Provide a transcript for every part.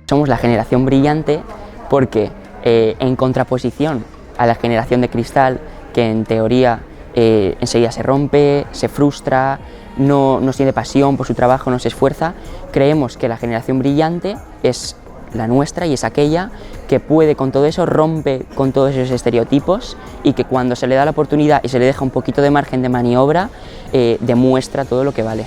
Somos la generación brillante porque en contraposición a la generación de cristal, que en teoría enseguida se rompe, se frustra, no siente pasión por su trabajo, no se esfuerza, creemos que la generación brillante es la nuestra y es aquella que puede con todo eso, rompe con todos esos estereotipos y que cuando se le da la oportunidad y se le deja un poquito de margen de maniobra, demuestra todo lo que vale.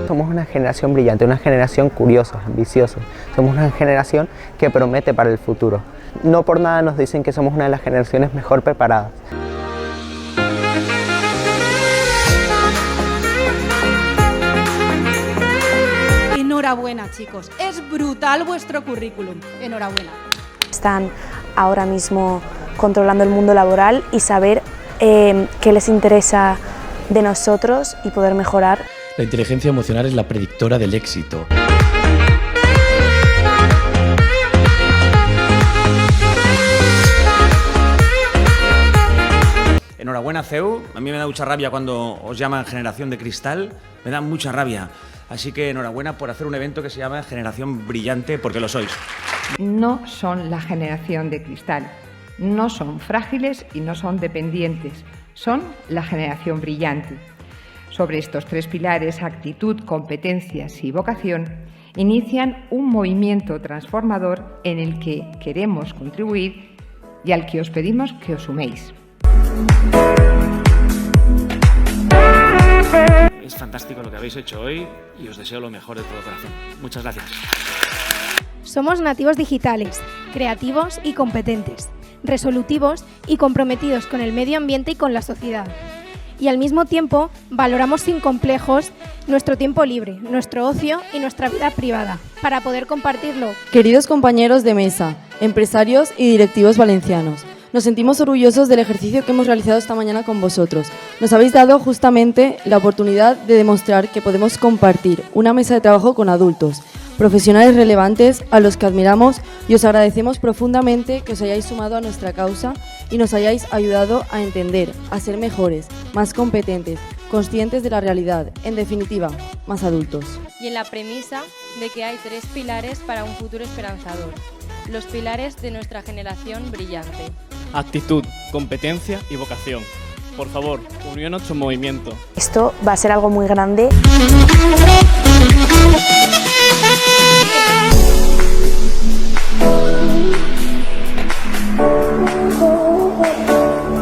Somos una generación brillante, una generación curiosa, ambiciosa. Somos una generación que promete para el futuro. No por nada nos dicen que somos una de las generaciones mejor preparadas. Enhorabuena, chicos, es brutal vuestro currículum. Enhorabuena. Están ahora mismo controlando el mundo laboral y saber qué les interesa de nosotros y poder mejorar. La inteligencia emocional es la predictora del éxito. Enhorabuena, CEU. A mí me da mucha rabia cuando os llaman Generación de Cristal. Me da mucha rabia. Así que enhorabuena por hacer un evento que se llama Generación Brillante, porque lo sois. No son la generación de cristal. No son frágiles y no son dependientes. Son la generación brillante. Sobre estos tres pilares, actitud, competencias y vocación, inician un movimiento transformador en el que queremos contribuir y al que os pedimos que os suméis. Es fantástico lo que habéis hecho hoy y os deseo lo mejor de todo corazón. Muchas gracias. Somos nativos digitales, creativos y competentes, resolutivos y comprometidos con el medio ambiente y con la sociedad. Y al mismo tiempo valoramos sin complejos nuestro tiempo libre, nuestro ocio y nuestra vida privada, para poder compartirlo. Queridos compañeros de mesa, empresarios y directivos valencianos, nos sentimos orgullosos del ejercicio que hemos realizado esta mañana con vosotros. Nos habéis dado justamente la oportunidad de demostrar que podemos compartir una mesa de trabajo con adultos, profesionales relevantes a los que admiramos, y os agradecemos profundamente que os hayáis sumado a nuestra causa y nos hayáis ayudado a entender, a ser mejores, más competentes, conscientes de la realidad, en definitiva, más adultos. Y en la premisa de que hay tres pilares para un futuro esperanzador, los pilares de nuestra generación brillante. Actitud, competencia y vocación. Por favor, unión a nuestro movimiento. Esto va a ser algo muy grande.